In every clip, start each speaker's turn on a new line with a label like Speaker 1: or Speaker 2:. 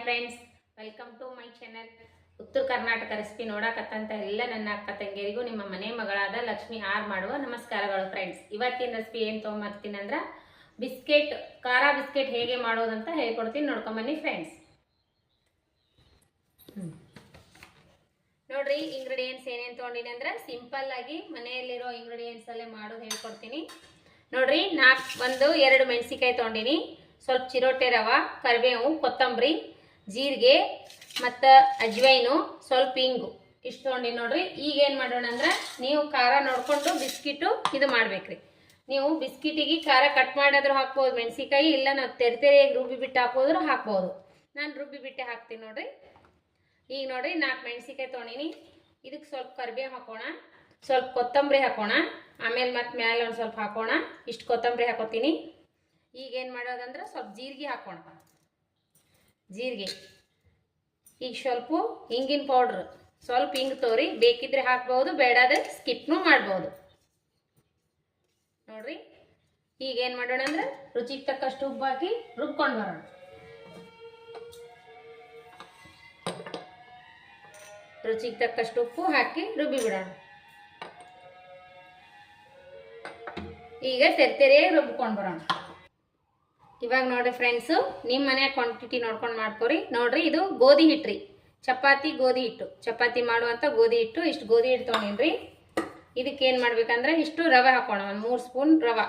Speaker 1: Friends, welcome to my channel. Uttara Karnataka recipe ನೋಡಕತ್ತಂತ ಎಲ್ಲ ನನ್ನ ಅಕ್ಕ ತಂಗಿಯರಿಗೂ ನಿಮ್ಮ ಮನೆ ಮಗಳಾದ ಲಕ್ಷ್ಮಿ ಆರ್ ಮಾಡುವ ನಮಸ್ಕಾರಗಳು. ಫ್ರೆಂಡ್ಸ್, ಇವತ್ತಿನ ರೆಸಿಪಿ ಏನು ತೊಗೊಂಬರ್ತೀನಿ ಅಂದ್ರೆ ಬಿಸ್ಕೆಟ್, ಖಾರ ಬಿಸ್ಕೆಟ್ ಹೇಗೆ ಮಾಡೋದಂತ ಹೇಳ್ಕೊಡ್ತೀನಿ. ನೋಡ್ಕೊಂಬನ್ನಿ ಫ್ರೆಂಡ್ಸ್. ನೋಡ್ರಿ, ಇಂಗ್ರೀಡಿಯೆಂಟ್ಸ್ ಏನೇನು ತೊಗೊಂಡಿನಿ ಅಂದ್ರೆ ಸಿಂಪಲ್ ಆಗಿ ಮನೆಯಲ್ಲಿರೋ ಇಂಗ್ರೀಡಿಯೆಂಟ್ಸ್ ಅಲ್ಲೇ ಮಾಡೋದು ಹೇಳ್ಕೊಡ್ತೀನಿ. ನೋಡ್ರಿ, 2 ಮೆಣಸಿಕಾಯಿ ತೊಗೊಂಡಿನಿ, ಸ್ವಲ್ಪ ಚಿರೋಟೆ ರವೆ, ಕರಿಬೇವು, ಕೊತ್ತಂಬರಿ, ಜೀರಿಗೆ ಮತ್ತು ಅಜ್ವೈನು, ಸ್ವಲ್ಪ ಹಿಂಗು ಇಷ್ಟು ತೊಗೊಂಡಿನಿ. ನೋಡ್ರಿ, ಈಗ ಏನು ಮಾಡೋಣ ಅಂದ್ರೆ ನೀವು ಖಾರ ನೋಡ್ಕೊಂಡು ಬಿಸ್ಕಿಟು ಇದು ಮಾಡ್ಬೇಕ್ರಿ. ನೀವು ಬಿಸ್ಕಿಟಿಗೆ ಖಾರ ಕಟ್ ಮಾಡಿದ್ರು ಹಾಕ್ಬೋದು ಮೆಣಸಿಕಾಯಿ, ಇಲ್ಲ ನಾವು ತೆರೆಯಾಗಿ ರುಬ್ಬಿ ಬಿಟ್ಟು ಹಾಕೋದ್ರು ಹಾಕ್ಬೋದು. ನಾನು ರುಬ್ಬಿ ಬಿಟ್ಟೆ ಹಾಕ್ತೀನಿ. ನೋಡ್ರಿ, ಈಗ ನೋಡ್ರಿ 4 ಮೆಣಸಿಕಾಯಿ ತೊಗೊಂಡಿನಿ. ಇದಕ್ಕೆ ಸ್ವಲ್ಪ ಕರಿಬೇವು ಹಾಕೋಣ, ಸ್ವಲ್ಪ ಕೊತ್ತಂಬರಿ ಹಾಕೋಣ, ಆಮೇಲೆ ಮತ್ತೆ ಮ್ಯಾಲೆ ಒಂದು ಸ್ವಲ್ಪ ಹಾಕೋಣ. ಇಷ್ಟು ಕೊತ್ತಂಬರಿ ಹಾಕೋತೀನಿ. ಈಗೇನು ಮಾಡೋದಂದ್ರೆ ಸ್ವಲ್ಪ ಜೀರಿಗೆ ಹಾಕೋಣ. ಜೀರಿಗೆ, ಈಗ ಸ್ವಲ್ಪ ಹಿಂಗಿನ ಪೌಡ್ರ್, ಸ್ವಲ್ಪ ಹಿಂಗೆ ತೋರಿ, ಬೇಕಿದ್ರೆ ಹಾಕ್ಬೋದು, ಬೇಡಾದ್ರೆ ಸ್ಕಿಪ್ನು ಮಾಡ್ಬೋದು. ನೋಡ್ರಿ, ಈಗೇನು ಮಾಡೋಣ ಅಂದ್ರೆ ರುಚಿಗೆ ತಕ್ಕಷ್ಟು ಉಪ್ಪು ಹಾಕಿ ರುಬ್ಕೊಂಡು ಬರೋಣ. ರುಚಿಗೆ ತಕ್ಕಷ್ಟು ಉಪ್ಪು ಹಾಕಿ ರುಬ್ಬಿ ಬಿಡೋಣ. ಈಗ ತೆರೆಯಾಗಿ ರುಬ್ಕೊಂಡು ಬರೋಣ. ಇವಾಗ ನೋಡ್ರಿ ಫ್ರೆಂಡ್ಸು, ನಿಮ್ಮ ಮನೆ ಕ್ವಾಂಟಿಟಿ ನೋಡ್ಕೊಂಡು ಮಾಡ್ಕೊರಿ. ನೋಡ್ರಿ, ಇದು ಗೋಧಿ ಹಿಟ್ಟು ರೀ, ಚಪಾತಿ ಗೋಧಿ ಹಿಟ್ಟು, ಚಪಾತಿ ಮಾಡುವಂಥ ಗೋಧಿ ಹಿಟ್ಟು. ಇಷ್ಟು ಗೋಧಿ ಹಿಟ್ಟು ತೊಗೊಂಡಿನ್ರಿ. ಇದಕ್ಕೆ ಏನು ಮಾಡ್ಬೇಕಂದ್ರೆ ಇಷ್ಟು ರವೆ ಹಾಕೋಣ, ಒಂದು 3 ಸ್ಪೂನ್ ರವೆ,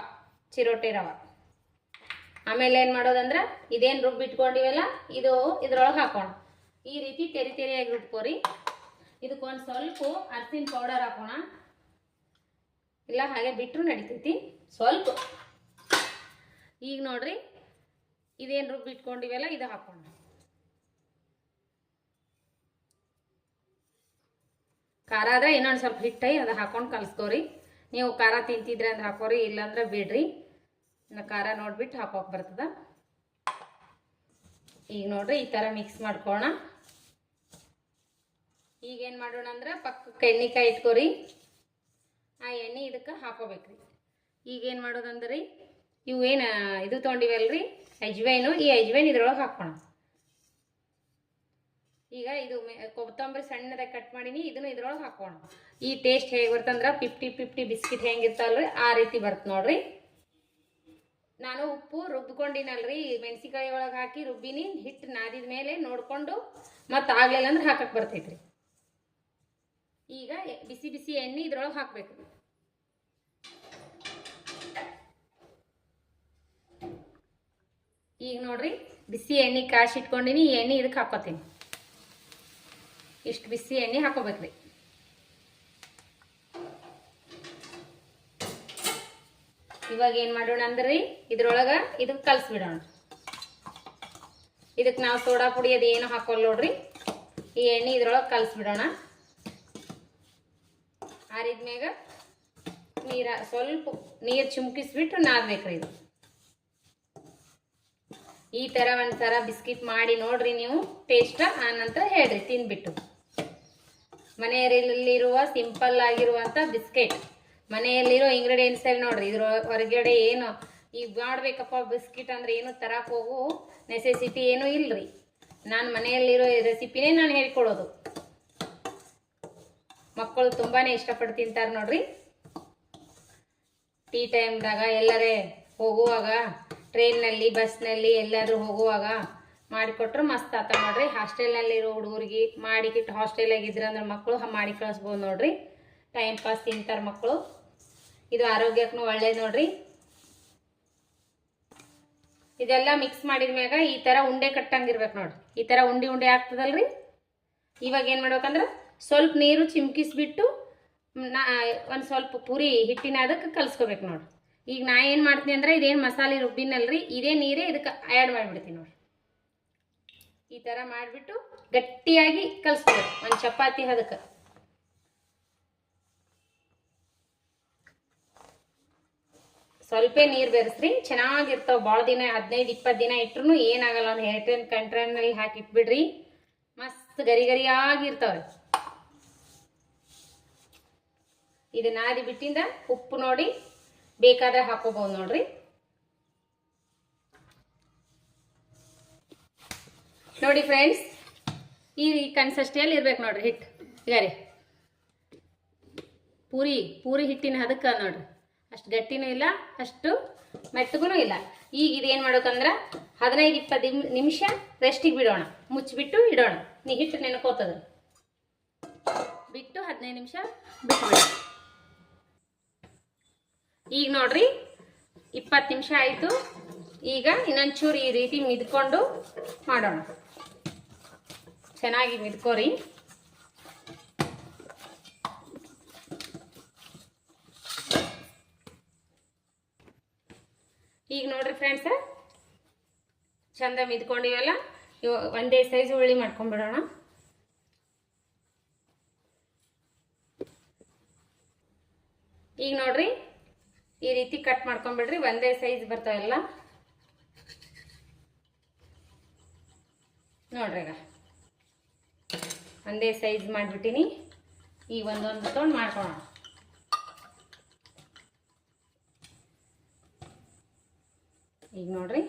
Speaker 1: ಚಿರೋಟೆ ರವೆ. ಆಮೇಲೆ ಏನು ಮಾಡೋದಂದ್ರೆ ಇದೇನು ರುಬ್ಬಿಟ್ಕೊಂಡಿವಲ್ಲ ಇದು ಇದ್ರೊಳಗೆ ಹಾಕೋಣ. ಈ ರೀತಿ ತೆರೆಯಾಗಿ ರುಬ್ಕೋರಿ. ಇದಕ್ಕೊಂದು ಸ್ವಲ್ಪ ಅರ್ಸಿನ ಪೌಡರ್ ಹಾಕೋಣ, ಇಲ್ಲ ಹಾಗೆ ಬಿಟ್ಟರು ನಡಿತೈತಿ ಸ್ವಲ್ಪ. ಈಗ ನೋಡ್ರಿ, ಇದೇನು ರುಬ್ಬಿಟ್ಕೊಂಡಿವಲ್ಲ ಇದು ಹಾಕೋಣ. ಖಾರ ಆದ್ರೆ ಇನ್ನೊಂದು ಸ್ವಲ್ಪ ಹಿಟ್ಟೈ ಅದು ಹಾಕೊಂಡು ಕಲಿಸ್ಕೋರಿ. ನೀವು ಖಾರ ತಿಂತಿದ್ರೆ ಅಂದ್ರೆ ಹಾಕೋರಿ, ಇಲ್ಲಾಂದ್ರೆ ಬಿಡ್ರಿ. ಖಾರ ನೋಡ್ಬಿಟ್ಟು ಹಾಕೋಕೆ ಬರ್ತದ. ಈಗ ನೋಡ್ರಿ, ಈ ಥರ ಮಿಕ್ಸ್ ಮಾಡ್ಕೋಣ. ಈಗೇನು ಮಾಡೋಣ ಅಂದ್ರೆ ಪಕ್ಕಕ್ಕೆ ಎಣ್ಣೆಕಾಯಿ ಇಟ್ಕೋರಿ. ಆ ಎಣ್ಣೆ ಇದಕ್ಕೆ ಹಾಕೋಬೇಕ್ರಿ. ಈಗೇನು ಮಾಡೋದಂದ್ರಿ ಇವೇನು ಇದು ತೊಗೊಂಡಿವಲ್ರಿ ಅಜ್ವೈನು, ಈ ಅಜ್ವೈನ್ ಇದ್ರೊಳಗೆ ಹಾಕೋಣ. ಈಗ ಇದು ಕೊತ್ತಂಬರಿ ಸಣ್ಣದಾಗಿ ಕಟ್ ಮಾಡೀನಿ, ಇದನ್ನು ಇದ್ರೊಳಗೆ ಹಾಕೋಣ. ಈ ಟೇಸ್ಟ್ ಹೇಗೆ ಬರ್ತಂದ್ರೆ 50-50 ಬಿಸ್ಕಿಟ್ ಹೆಂಗಿರ್ತಲ್ರಿ ಆ ರೀತಿ ಬರುತ್ತೆ ನೋಡ್ರಿ. ನಾನು ಉಪ್ಪು ರುಬ್ಕೊಂಡಿನಲ್ರಿ, ಮೆಣಸಿಕಾಯಿ ಒಳಗೆ ಹಾಕಿ ರುಬ್ಬಿನಿ. ಹಿಟ್ಟು ನಾದಿದ ಮೇಲೆ ನೋಡಿಕೊಂಡು ಮತ್ತು ಆಗ್ಲಿಲ್ಲ ಅಂದ್ರೆ ಹಾಕಕ್ಕೆ ಬರ್ತೈತ್ರಿ. ಈಗ ಬಿಸಿ ಬಿಸಿ ಎಣ್ಣೆ ಇದ್ರೊಳಗೆ ಹಾಕ್ಬೇಕು. ಈಗ ನೋಡ್ರಿ, ಬಿಸಿ ಎಣ್ಣೆ ಕಾಶಿ ಇಟ್ಕೊಂಡಿನಿ. ಈ ಎಣ್ಣೆ ಇದಕ್ಕೆ ಹಾಕೋತೀನಿ. ಇಷ್ಟು ಬಿಸಿ ಎಣ್ಣೆ ಹಾಕೋಬೇಕ್ರಿ. ಇವಾಗ ಏನು ಮಾಡೋಣ ಅಂದ್ರೆ ಇದ್ರೊಳಗೆ ಇದಕ್ಕೆ ಕಲಸ್ಬಿಡೋಣ. ಇದಕ್ಕೆ ನಾವು ಸೋಡಾ ಪುಡಿ ಅದು ಏನು ಹಾಕೋಲ್ಲ ನೋಡ್ರಿ. ಈ ಎಣ್ಣೆ ಇದ್ರೊಳಗೆ ಕಲಸ್ಬಿಡೋಣ. ಆರಿದ್ಮ್ಯಾಗ ಸ್ವಲ್ಪ ನೀರು ಚಿಮ್ಕಿಸ್ಬಿಟ್ಟು ನಾದ್ಬೇಕ್ರಿ. ಇದು ಈ ಥರ ಒಂದ್ಸಲ ಬಿಸ್ಕಿಟ್ ಮಾಡಿ ನೋಡ್ರಿ ನೀವು, ಟೇಸ್ಟ್ ಆ ನಂತರ ಹೇಳ್ರಿ ತಿಂದ್ಬಿಟ್ಟು. ಮನೆಯಲ್ಲಿರುವ ಸಿಂಪಲ್ ಆಗಿರುವಂಥ ಬಿಸ್ಕೆಟ್, ಮನೆಯಲ್ಲಿರೋ ಇಂಗ್ರೀಡಿಯೆಂಟ್ಸ್ ಅಲ್ಲಿ ನೋಡ್ರಿ. ಇದ್ರ ಹೊರಗಡೆ ಏನು ಈಗ ಮಾಡ್ಬೇಕಪ್ಪ ಬಿಸ್ಕಿಟ್ ಅಂದ್ರೆ ಏನು ತರಕ್ಕೆ ಹೋಗು ನೆಸೆಸಿಟಿ ಏನೂ ಇಲ್ರಿ. ನಾನು ಮನೆಯಲ್ಲಿರೋ ರೆಸಿಪಿನೇ ನಾನು ಹೇಳ್ಕೊಡೋದು. ಮಕ್ಕಳು ತುಂಬಾ ಇಷ್ಟಪಟ್ಟು ತಿಂತಾರೆ ನೋಡ್ರಿ. ಟೀ ಟೈಮ್ದಾಗ ಎಲ್ಲರೇ ಹೋಗುವಾಗ, ಟ್ರೈನ್ನಲ್ಲಿ, ಬಸ್ನಲ್ಲಿ ಎಲ್ಲಾದರೂ ಹೋಗುವಾಗ ಮಾಡಿಕೊಟ್ರೆ ಮಸ್ತ್ ಆತ ನೋಡ್ರಿ. ಹಾಸ್ಟೆಲ್ನಲ್ಲಿರೋ ಹುಡುಗರಿಗೆ ಮಾಡಿಕಿಟ್ಟು ಹಾಸ್ಟೆಲಾಗಿದ್ರೆ ಅಂದ್ರೆ ಮಕ್ಕಳು ಮಾಡಿ ಕಳಿಸ್ಬೋದು ನೋಡ್ರಿ. ಟೈಮ್ ಪಾಸ್ ತಿಂತಾರೆ ಮಕ್ಕಳು. ಇದು ಆರೋಗ್ಯಕ್ಕೂ ಒಳ್ಳೇದು ನೋಡ್ರಿ. ಇದೆಲ್ಲ ಮಿಕ್ಸ್ ಮಾಡಿದ್ಮ್ಯಾಗ ಈ ಥರ ಉಂಡೆ ಕಟ್ಟಂಗಿರ್ಬೇಕು ನೋಡ್ರಿ. ಈ ಥರ ಉಂಡೆ ಆಗ್ತದಲ್ರಿ. ಇವಾಗ ಏನು ಮಾಡ್ಬೇಕಂದ್ರೆ ಸ್ವಲ್ಪ ನೀರು ಚಿಮ್ಕಿಸ್ಬಿಟ್ಟು ಒಂದು ಸ್ವಲ್ಪ ಪುರಿ ಹಿಟ್ಟಿನ ಅದಕ್ಕೆ ಕಲಿಸ್ಕೋಬೇಕು ನೋಡ್ರಿ. ಈಗ ನಾ ಏನು ಮಾಡ್ತೀನಿ ಅಂದ್ರೆ ಇದೇನು ಮಸಾಲೆ ರುಬ್ಬಿನಲ್ರಿ, ಇದೇ ನೀರೇ ಇದಕ್ಕೆ ಆ್ಯಡ್ ಮಾಡಿಬಿಡ್ತೀನಿ ನೋಡ್ರಿ. ಈ ಥರ ಮಾಡಿಬಿಟ್ಟು ಗಟ್ಟಿಯಾಗಿ ಕಲಿಸ್ಕೋಬೇಕು ಒಂದು ಚಪಾತಿ ಅದಕ್ಕೆ. ಸ್ವಲ್ಪ ನೀರು ಬೆರೆಸ್ರಿ, ಚೆನ್ನಾಗಿರ್ತಾವೆ. ಭಾಳ ದಿನ 15-20 ದಿನ ಇಟ್ರು ಏನಾಗಲ್ಲ. ಒಂದು ಏರ್ಟೈನ್ ಕಂಟೈನರ್ನಲ್ಲಿ ಹಾಕಿ ಇಟ್ಬಿಡ್ರಿ, ಮಸ್ತ್ ಗರಿಯಾಗಿರ್ತಾವೆ. ಇದು ನಾದಿ ಬಿಟ್ಟಿಂದ ಉಪ್ಪು ನೋಡಿ ಬೇಕಾದ್ರೆ ಹಾಕೋಬಹುದು ನೋಡ್ರಿ. ನೋಡಿ ಫ್ರೆಂಡ್ಸ್, ಈ ಕನ್ಸಿಸ್ಟೆನ್ಸಿಯಲ್ಲಿ ಇರ್ಬೇಕು ನೋಡ್ರಿ ಹಿಟ್ಟು. ಈಗ ರೀ ಪೂರಿ ಹಿಟ್ಟಿನ ಹದಕ್ಕೆ ನೋಡ್ರಿ, ಅಷ್ಟು ಗಟ್ಟಿನೂ ಇಲ್ಲ ಅಷ್ಟು ಮೆತ್ತಗೂ ಇಲ್ಲ. ಈಗ ಇದೇನು ಮಾಡ್ಬೇಕಂದ್ರೆ 15-20 ನಿಮಿಷ ರೆಸ್ಟಿಗೆ ಬಿಡೋಣ, ಮುಚ್ಚಿಬಿಟ್ಟು ಇಡೋಣ. ಹಿಟ್ಟು ನೆನ್ಕೋತದ, ಬಿಟ್ಟು 15 ನಿಮಿಷ ಬಿಟ್ಟು ಬಿಡೋಣ. ಈಗ ನೋಡ್ರಿ 20 ನಿಮಿಷ ಆಯಿತು. ಈಗ ಇನ್ನೊಂಚೂರು ಈ ರೀತಿ ಮಿದ್ಕೊಂಡು ಮಾಡೋಣ. ಚೆನ್ನಾಗಿ ಮಿದ್ಕೋರಿ. ಈಗ ನೋಡ್ರಿ ಫ್ರೆಂಡ್ಸ್, ಚಂದ ಮಿದ್ಕೊಂಡಿವಲ್ಲ, ಇವು ಒಂದೇ ಸೈಜ್ ಉಳ್ಳಿ ಮಾಡ್ಕೊಂಡ್ಬಿಡೋಣ. ಈಗ ನೋಡ್ರಿ ಈ ರೀತಿ ಕಟ್ ಮಾಡ್ಕೊಂಡ್ಬಿಡ್ರಿ, ಒಂದೇ ಸೈಜ್ ಬರ್ತಾವೆಲ್ಲ ನೋಡ್ರಿ. ಈಗ ಒಂದೇ ಸೈಜ್ ಮಾಡಿಬಿಟ್ಟಿನಿ. ಈಗ ಒಂದೊಂದು ತೊಗೊಂಡು ಮಾಡ್ಕೊಳ್ಳೋಣ. ಈಗ ನೋಡ್ರಿ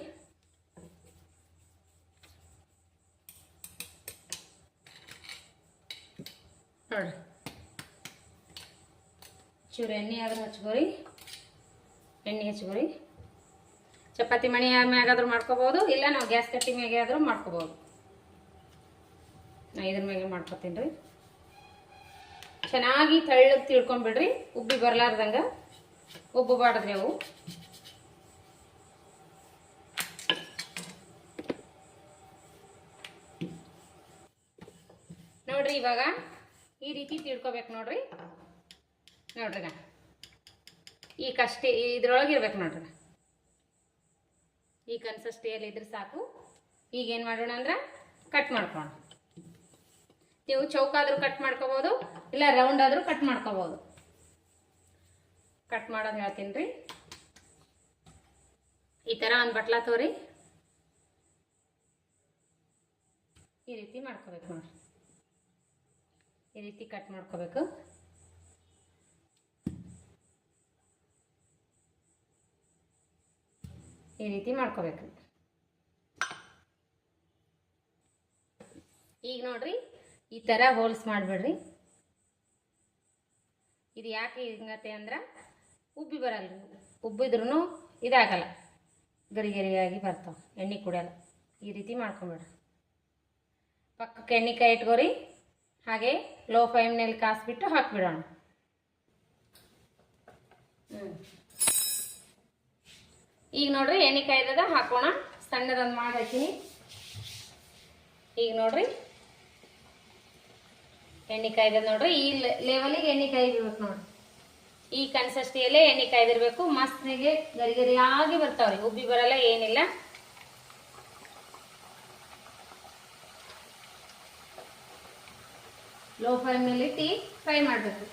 Speaker 1: ಚೂರು ಎಣ್ಣೆ ಆದ್ರೂ ಹಚ್ಕೋರಿ, ಎಣ್ಣೆ ಹಚ್ಕೋರಿ. ಚಪಾತಿ ಮಣಿ ಮ್ಯಾಗಾದ್ರೂ ಮಾಡ್ಕೋಬೋದು, ಇಲ್ಲ ನಾವು ಗ್ಯಾಸ್ ಕಟ್ಟಿ ಮ್ಯಾಗೆ ಆದ್ರೂ ಮಾಡ್ಕೋಬೋದು. ನಾ ಇದ್ರ ಮ್ಯಾಗೆ ಮಾಡ್ಕೊತೀನಿ ರೀ. ಚೆನ್ನಾಗಿ ತೆಳ್ಳಗೆ ತಿಳ್ಕೊಂಬಿಡ್ರಿ, ಉಬ್ಬಿ ಬರ್ಲಾರ್ದಂಗೆ. ಉಬ್ಬಬಾರ್ದ್ರಿ ಅವು. ನೋಡ್ರಿ ಇವಾಗ ಈ ರೀತಿ ತಿಳ್ಕೊಬೇಕು ನೋಡ್ರಿ. ನೋಡ್ರಿ ಈ ಕಷ್ಟೇ ಇದ್ರೊಳಗೆ ಇರ್ಬೇಕು ನೋಡ್ರಿ. ಈ ಕನ್ಸಿಸ್ಟೆನ್ಸಿಯಲ್ಲಿ ಇದ್ರೆ ಸಾಕು. ಈಗ ಏನು ಮಾಡೋಣ ಅಂದ್ರೆ ಕಟ್ ಮಾಡ್ಕೋಣ. ನೀವು ಚೌಕಾದ್ರೂ ಕಟ್ ಮಾಡ್ಕೋಬೋದು, ಇಲ್ಲ ರೌಂಡ್ ಆದ್ರೂ ಕಟ್ ಮಾಡ್ಕೋಬೋದು. ಕಟ್ ಮಾಡೋದು ಹೇಳ್ತೀನಿ ರೀ. ಈ ಥರ ಒಂದು ಬಟ್ಲ ತೋರಿ ಈ ರೀತಿ ಮಾಡ್ಕೋಬೇಕು ನೋಡ್ರಿ. ಈ ರೀತಿ ಕಟ್ ಮಾಡ್ಕೋಬೇಕು. ಈ ರೀತಿ ಮಾಡ್ಕೋಬೇಕು. ಈಗ ನೋಡ್ರಿ ಈ ಥರ ಹೋಲ್ಸ್ ಮಾಡಿಬಿಡ್ರಿ. ಇದು ಯಾಕೆ ಹಿಂಗತ್ತೆ ಅಂದ್ರೆ ಉಬ್ಬಿ ಬರಲ್ಲ. ಉಬ್ಬಿದ್ರೂ ಇದಾಗಲ್ಲ, ಗರಿ ಗರಿಯಾಗಿ ಬರ್ತಾವೆ, ಎಣ್ಣೆ ಕುಡಿಯಲ್ಲ. ಈ ರೀತಿ ಮಾಡ್ಕೊಂಬಿಡ್ರಿ. ಪಕ್ಕಕ್ಕೆ ಎಣ್ಣೆ ಕಾಯಿ ಇಟ್ಕೋರಿ. ಹಾಗೆ ಲೋ ಫ್ಲೇಮ್ನಲ್ಲಿ ಕಾಸ್ಬಿಟ್ಟು ಹಾಕಿಬಿಡೋಣ. ಈಗ ನೋಡ್ರಿ ಎಣ್ಣೆ ಕಾಯ್ದದ ಹಾಕೋಣ. ಸಣ್ಣದೊಂದು ಮಾಡಿ ಹಾಕಿನಿ. ಈಗ ನೋಡ್ರಿ ಎಣ್ಣೆ ಕಾಯ್ದದ ನೋಡ್ರಿ. ಈ ಲೆವೆಲಿಗೆ ಎಣ್ಣೆ ಕಾಯ್ದಿರ್ಬೇಕು ನೋಡ್ರಿ. ಈ ಕನ್ಸಿಸ್ಟೆನ್ಸಿಯಲ್ಲೇ ಎಣ್ಣೆ ಕಾಯ್ದಿರ್ಬೇಕು. ಮಸ್ತ್ಗೆ ಗರಿ ಗರಿಯಾಗಿ ಬರ್ತಾವ್ರಿ, ಉಬ್ಬಿ ಬರಲ್ಲ, ಏನಿಲ್ಲ. ಲೋ ಫ್ಲೇಮ್ನಲ್ಲಿ ಇಟ್ಟು ಫ್ರೈ ಮಾಡಬೇಕು.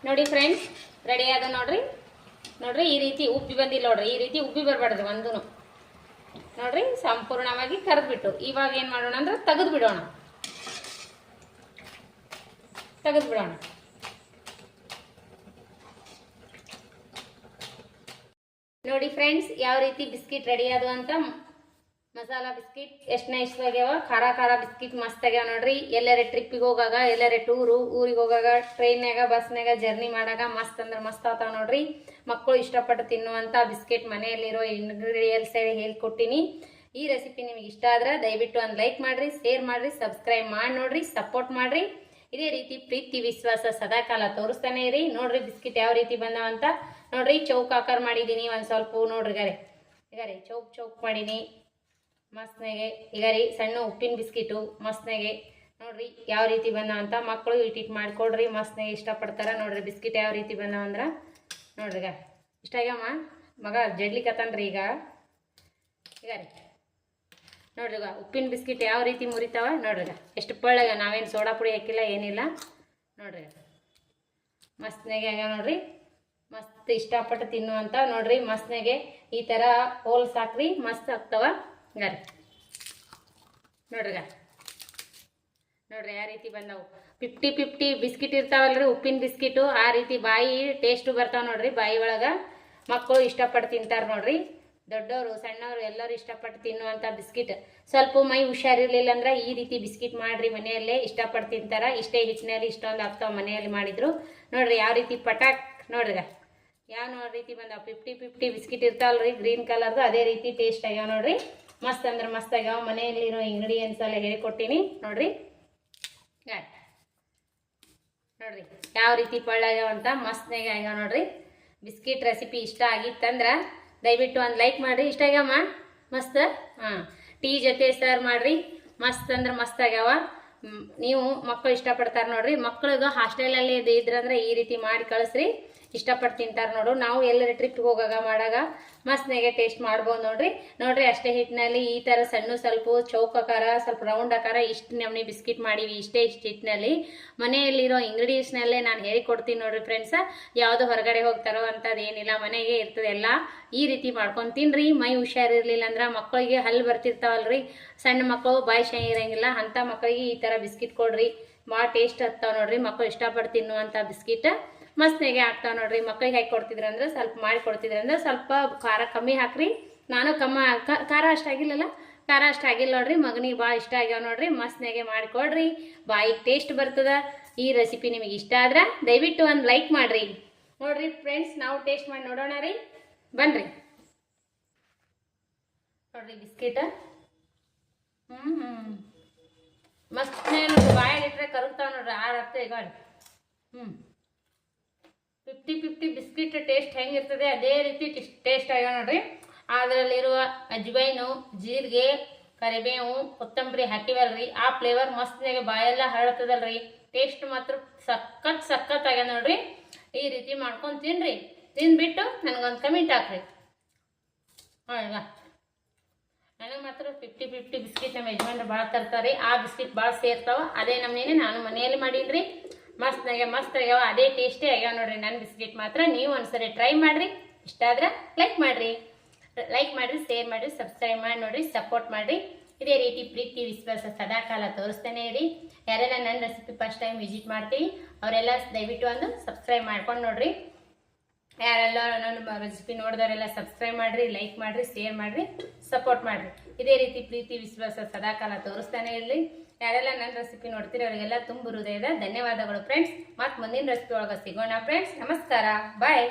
Speaker 1: ನೋಡಿ ಫ್ರೆಂಡ್ಸ್, ರೆಡಿ ಆದ ನೋಡ್ರಿ. ನೋಡ್ರಿ ಈ ರೀತಿ ಉಬ್ಬಿ ಬಂದಿಲ್ಲ ನೋಡ್ರಿ. ಈ ರೀತಿ ಉಬ್ಬಿ ಬರಬಾರ್ದು ಒಂದೂ ನೋಡ್ರಿ. ಸಂಪೂರ್ಣವಾಗಿ ಕರೆದ್ಬಿಟ್ಟು ಇವಾಗ ಏನು ಮಾಡೋಣ ಅಂದ್ರೆ ತೆಗೆದು ಬಿಡೋಣ. ನೋಡಿ ಫ್ರೆಂಡ್ಸ್, ಯಾವ ರೀತಿ ಬಿಸ್ಕಿಟ್ ರೆಡಿ ಆದವು ಅಂತ. ಮಸಾಲಾ ಬಿಸ್ಕಿಟ್ ಎಷ್ಟು ನೈಸ್ ಆಗ್ಯಾವ. ಖಾರ ಬಿಸ್ಕಿಟ್ ಮಸ್ತ್ ಆಗ್ಯಾವ ನೋಡ್ರಿ. ಎಲ್ಲರ ಟ್ರಿಪ್ಪಿಗೆ ಹೋಗಾಗ, ಎಲ್ಲರ ಊರಿಗೆ ಹೋಗಾಗ, ಟ್ರೈನ್ಯಾಗ, ಬಸ್ನಾಗ ಜರ್ನಿ ಮಾಡಾಗ ಮಸ್ತ್ ಅಂದ್ರೆ ಮಸ್ತ್ ಆಗ್ತಾವ ನೋಡ್ರಿ. ಮಕ್ಕಳು ಇಷ್ಟಪಟ್ಟು ತಿನ್ನುವಂಥ ಬಿಸ್ಕಿಟ್ ಮನೆಯಲ್ಲಿರೋ ಇಂಗ್ರೀಡಿಯೆಂಟ್ಸ್ ಹೇಳ್ಕೊಟ್ಟಿನಿ. ಈ ರೆಸಿಪಿ ನಿಮಗೆ ಇಷ್ಟ ಆದ್ರೆ ದಯವಿಟ್ಟು ಒಂದು ಲೈಕ್ ಮಾಡಿರಿ, ಶೇರ್ ಮಾಡಿರಿ, ಸಬ್ಸ್ಕ್ರೈಬ್ ಮಾಡಿ ನೋಡ್ರಿ, ಸಪೋರ್ಟ್ ಮಾಡಿರಿ. ಇದೇ ರೀತಿ ಪ್ರೀತಿ ವಿಶ್ವಾಸ ಸದಾಕಾಲ ತೋರಿಸ್ತಾನೆ ಇರಿ. ನೋಡ್ರಿ ಬಿಸ್ಕಿಟ್ ಯಾವ ರೀತಿ ಬಂದಾವಂತ ನೋಡ್ರಿ. ಚೌಕ್ ಆಕಾರ ಮಾಡಿದ್ದೀನಿ ಒಂದು ಸ್ವಲ್ಪ ನೋಡ್ರಿ. ಈಗ ರೀ ಚೌಕ್ ಮಾಡೀನಿ ಮಸ್ತ್ನಾಗೆ. ಈಗ ರೀ ಸಣ್ಣ ಉಪ್ಪಿನ ಬಿಸ್ಕಿಟು ಮಸ್ತ್ನಾಗೆ ನೋಡ್ರಿ ಯಾವ ರೀತಿ ಬಂದಾವಂತ. ಮಕ್ಕಳು ಇಟ್ಟಿಟ್ಟು ಮಾಡಿಕೊಡ್ರಿ, ಮಸ್ತ್ನಾಗೆ ಇಷ್ಟಪಡ್ತಾರೆ ನೋಡ್ರಿ. ಬಿಸ್ಕಿಟ್ ಯಾವ ರೀತಿ ಬಂದಾವಂದ್ರೆ ನೋಡ್ರಿ. ಇಷ್ಟ ಆಗ್ಯಾವ ಮಗ ಜಡ್ಲಿಕತ್ತನ್ರಿ. ಈಗ ರೀ ನೋಡ್ರಿ ಉಪ್ಪಿನ ಬಿಸ್ಕಿಟ್ ಯಾವ ರೀತಿ ಮುರಿತಾವ ನೋಡ್ರಿ. ಎಷ್ಟು ಪಳ್ಳಗ, ನಾವೇನು ಸೋಡಾ ಪುಡಿ ಹಾಕಿಲ್ಲ, ಏನಿಲ್ಲ ನೋಡ್ರಿ. ಮಸ್ತ್ನಾಗೆ ಆಗ್ಯಾವ ನೋಡ್ರಿ. ಮಸ್ತ್ ಇಷ್ಟಪಟ್ಟು ತಿನ್ನುವಂಥ ನೋಡ್ರಿ ಮಸ್ತ್ನಾಗೆ ಈ ಥರ ಹೋಲ್ಸ್ ಹಾಕ್ರಿ ಮಸ್ತ್ ಆಗ್ತಾವ ಗರಿ ನೋಡ್ರಿಗ ನೋಡ್ರಿ ಯಾವ ರೀತಿ ಬಂದವು 50-50 ಬಿಸ್ಕಿಟ್ ಇರ್ತಾವಲ್ರಿ ಉಪ್ಪಿನ ಬಿಸ್ಕಿಟು ಆ ರೀತಿ ಬಾಯಿ ಟೇಸ್ಟು ಬರ್ತಾವ ನೋಡ್ರಿ ಬಾಯಿ ಒಳಗೆ ಮಕ್ಕಳು ಇಷ್ಟಪಟ್ಟು ತಿಂತಾರೆ ನೋಡ್ರಿ ದೊಡ್ಡವರು ಸಣ್ಣವರು ಎಲ್ಲರೂ ಇಷ್ಟಪಟ್ಟು ತಿನ್ನುವಂಥ ಬಿಸ್ಕಿಟ್ ಸ್ವಲ್ಪ ಮೈ ಹುಷಾರಿರ್ಲಿಲ್ಲ ಅಂದ್ರೆ ಈ ರೀತಿ ಬಿಸ್ಕಿಟ್ ಮಾಡ್ರಿ ಮನೆಯಲ್ಲೇ ಇಷ್ಟಪಟ್ಟು ತಿಂತಾರೆ ಇಷ್ಟೇ ಹಿಟ್ಟಿನಲ್ಲಿ ಇಷ್ಟೊಂದು ಆಗ್ತಾವ ಮನೆಯಲ್ಲಿ ಮಾಡಿದ್ರು ನೋಡ್ರಿ ಯಾವ ರೀತಿ ಪಟಾಕ್ ನೋಡ್ರಿಗ ಯಾವ ರೀತಿ ಬಂದಾವ 50-50 ಬಿಸ್ಕಿಟ್ ಇರ್ತಾವಲ್ರಿ ಗ್ರೀನ್ ಕಲರ್ದು ಅದೇ ರೀತಿ ಟೇಸ್ಟ್ ಆಗ್ಯಾವ ನೋಡ್ರಿ ಮಸ್ತ್ ಅಂದ್ರೆ ಮಸ್ತ್ ಆಗ್ಯಾವ ಮನೆಯಲ್ಲಿರೋ ಇಂಗ್ರೀಡಿಯೆಂಟ್ಸ್ ಎಲ್ಲ ಹೇಳಿಕೊಟ್ಟಿನಿ ನೋಡ್ರಿ ನೋಡ್ರಿ ಯಾವ ರೀತಿ ಪಳ್ಳಾಗ್ಯಾವ ಅಂತ ಮಸ್ತ್ನಾಗ ಆಗ್ಯಾವ ನೋಡ್ರಿ ಬಿಸ್ಕಿಟ್ ರೆಸಿಪಿ ಇಷ್ಟ ಆಗಿತ್ತಂದ್ರೆ ದಯವಿಟ್ಟು ಒಂದು ಲೈಕ್ ಮಾಡಿರಿ ಇಷ್ಟ ಆಗ್ಯಾವ ಮಸ್ತ್ ಟೀ ಜೊತೆ ಸರ್ವ್ ಮಾಡಿರಿ ಮಸ್ತ್ ಅಂದ್ರೆ ಮಸ್ತ್ ಆಗ್ಯಾವ ನೀವು ಮಕ್ಕಳು ಇಷ್ಟಪಡ್ತಾರೆ ನೋಡ್ರಿ ಮಕ್ಕಳಿಗೆ ಹಾಸ್ಟೆಲಲ್ಲಿ ಇದ್ರಂದ್ರೆ ಈ ರೀತಿ ಮಾಡಿ ಕಳಿಸ್ರಿ ಇಷ್ಟಪಟ್ಟು ತಿಂತಾರೆ ನೋಡು ನಾವು ಎಲ್ಲರ ಟ್ರಿಪ್ಗೆ ಹೋಗಾಗ ಮಾಡಾಗ ಮಸ್ತ್ನಾಗೆ ಟೇಸ್ಟ್ ಮಾಡ್ಬೋದು ನೋಡ್ರಿ ಅಷ್ಟೇ ಹಿಟ್ಟಿನಲ್ಲಿ ಈ ಥರ ಸಣ್ಣ ಸ್ವಲ್ಪ ಚೌಕ್ ಆಕಾರ ಸ್ವಲ್ಪ ರೌಂಡ್ ಆಕಾರ ಇಷ್ಟು ನಮ್ನಿ ಬಿಸ್ಕಿಟ್ ಮಾಡೀವಿ ಇಷ್ಟು ಹಿಟ್ಟಿನಲ್ಲಿ ಮನೆಯಲ್ಲಿರೋ ಇಂಗ್ರೀಡಿಯೆಂಟ್ಸ್ನಲ್ಲೇ ನಾನು ಹೇಳಿಕೊಡ್ತೀನಿ ನೋಡ್ರಿ ಫ್ರೆಂಡ್ಸ ಯಾವುದು ಹೊರಗಡೆ ಹೋಗ್ತಾರೋ ಅಂಥದ್ದು ಏನಿಲ್ಲ ಮನೆಗೆ ಇರ್ತದೆ ಎಲ್ಲ ಈ ರೀತಿ ಮಾಡ್ಕೊಂಡು ತಿನ್ರಿ ಮೈ ಹುಷಾರಿರ್ಲಿಲ್ಲ ಅಂದ್ರೆ ಮಕ್ಕಳಿಗೆ ಹಲ್ಲು ಬರ್ತಿರ್ತಾವಲ್ರಿ ಸಣ್ಣ ಮಕ್ಕಳು ಬಾಯಿ ಶೈ ಇರಂಗಿಲ್ಲ ಅಂಥ ಮಕ್ಕಳಿಗೆ ಈ ಥರ ಬಿಸ್ಕಿಟ್ ಕೊಡ್ರಿ ಭಾಳ ಟೇಸ್ಟ್ ಹತ್ತಾವ ನೋಡ್ರಿ ಮಕ್ಕಳು ಇಷ್ಟಪಟ್ಟು ತಿನ್ನುವಂಥ ಬಿಸ್ಕಿಟ್ ಮಸ್ತ್ನಾಗೆ ಆಗ್ತಾವ ನೋಡ್ರಿ ಮಕ್ಕಳಿಗೆ ಹಾಕಿ ಕೊಡ್ತಿದ್ರು ಅಂದ್ರೆ ಸ್ವಲ್ಪ ಮಾಡಿ ಕೊಡ್ತಿದ್ರು ಅಂದ್ರೆ ಸ್ವಲ್ಪ ಖಾರ ಕಮ್ಮಿ ಹಾಕ್ರಿ ನಾನು ಖಾರ ಅಷ್ಟಾಗಿಲ್ಲಲ್ಲ ಖಾರ ಅಷ್ಟಾಗಿಲ್ಲ ನೋಡ್ರಿ ಮಗನಿಗೆ ಭಾಳ ಇಷ್ಟ ಆಗ್ಯಾವ ನೋಡ್ರಿ ಮಸ್ತ್ನಾಗೆ ಮಾಡಿಕೊಡ್ರಿ ಬಾಯಿಗೆ ಟೇಸ್ಟ್ ಬರ್ತದ ಈ ರೆಸಿಪಿ ನಿಮಗೆ ಇಷ್ಟ ಆದ್ರೆ ದಯವಿಟ್ಟು ಒಂದು ಲೈಕ್ ಮಾಡ್ರಿ ನೋಡ್ರಿ ಫ್ರೆಂಡ್ಸ್ ನಾವು ಟೇಸ್ಟ್ ಮಾಡಿ ನೋಡೋಣ ರೀ ಬನ್ರಿ ನೋಡ್ರಿ ಬಿಸ್ಕಿಟ್ ಮಸ್ತ್ನೇ ನೋಡ್ರಿ ಬಾಯಾಗಿಟ್ರೆ ಕರಗ್ತಾವ ನೋಡ್ರಿ ಆರತ್ತೆ ಈಗ 50-50 ಬಿಸ್ಕಿಟ್ ಟೇಸ್ಟ್ ಹೆಂಗಿರ್ತದೆ ಅದೇ ರೀತಿ ಟೇಸ್ಟ್ ಆಗ್ಯಾವ ನೋಡ್ರಿ ಅದರಲ್ಲಿರುವ ಅಜ್ವೈನು ಜೀರಿಗೆ ಕರಿಬೇವು ಕೊತ್ತಂಬರಿ ಹಾಕಿವಲ್ರಿ ಆ ಫ್ಲೇವರ್ ಮಸ್ತ್ನಾಗೆ ಬಾಯೆಲ್ಲ ಹರಡ್ತದಲ್ರಿ ಟೇಸ್ಟ್ ಮಾತ್ರ ಸಖತ್ ಆಗ್ಯಾದ ನೋಡ್ರಿ ಈ ರೀತಿ ಮಾಡ್ಕೊಂಡು ತಿನ್ರಿ ತಿಂದ್ಬಿಟ್ಟು ನನಗೊಂದು ಕಮೆಂಟ್ ಹಾಕ್ರಿ ಈಗ ನನಗೆ ಮಾತ್ರ 50-50 ಬಿಸ್ಕಿಟ್ ನಮ್ಮ ಯಜಮಾನ್ರು ಭಾಳ ತರ್ತಾರೆ ಆ ಬಿಸ್ಕಿಟ್ ಭಾಳ ಸೇರ್ತಾವ ಅದೇ ನಮ್ಮನೇನೆ ನಾನು ಮನೆಯಲ್ಲಿ ಮಾಡೀನಿ ಮಸ್ತ್ನಾಗೆ ಮಸ್ತ್ ಆಗ್ಯಾವ ಅದೇ ಟೇಸ್ಟೇ ಆಗ್ಯಾವ ನೋಡ್ರಿ ನನ್ನ ಬಿಸ್ಕಿಟ್ ಮಾತ್ರ ನೀವು ಒಂದ್ಸರಿ ಟ್ರೈ ಮಾಡಿರಿ ಇಷ್ಟ ಆದ್ರೆ ಲೈಕ್ ಮಾಡಿರಿ ಶೇರ್ ಮಾಡಿರಿ ಸಬ್ಸ್ಕ್ರೈಬ್ ಮಾಡಿ ನೋಡ್ರಿ ಸಪೋರ್ಟ್ ಮಾಡಿರಿ ಇದೇ ರೀತಿ ಪ್ರೀತಿ ವಿಶ್ವಾಸ ಸದಾಕಾಲ ತೋರಿಸ್ತಾನೆ ಇರಿ ಯಾರೆಲ್ಲ ನನ್ನ ರೆಸಿಪಿ ಫಸ್ಟ್ ಟೈಮ್ ವಿಸಿಟ್ ಮಾಡ್ತೀವಿ ಅವರೆಲ್ಲ ದಯವಿಟ್ಟು ಒಂದು ಸಬ್ಸ್ಕ್ರೈಬ್ ಮಾಡ್ಕೊಂಡು ನೋಡ್ರಿ ಯಾರೆಲ್ಲ ನನ್ನ ರೆಸಿಪಿ ನೋಡಿದವರೆಲ್ಲ ಸಬ್ಸ್ಕ್ರೈಬ್ ಮಾಡಿರಿ ಲೈಕ್ ಮಾಡಿರಿ ಶೇರ್ ಮಾಡಿರಿ ಸಪೋರ್ಟ್ ಮಾಡಿರಿ ಇದೇ ರೀತಿ ಪ್ರೀತಿ ವಿಶ್ವಾಸ ಸದಾಕಾಲ ತೋರಿಸ್ತಾನೆ ಇರಲಿ ಯಾರೆಲ್ಲ ನನ್ನ ರೆಸಿಪಿ ನೋಡ್ತೀರಿ ಅವರಿಗೆಲ್ಲ ತುಂಬ ಹೃದಯದ ಧನ್ಯವಾದಗಳು ಫ್ರೆಂಡ್ಸ್ ಮತ್ತೆ ಮುಂದಿನ ರೆಸಿಪಿ ಒಳಗೆ ಸಿಗೋಣ ಫ್ರೆಂಡ್ಸ್ ನಮಸ್ಕಾರ ಬಾಯ್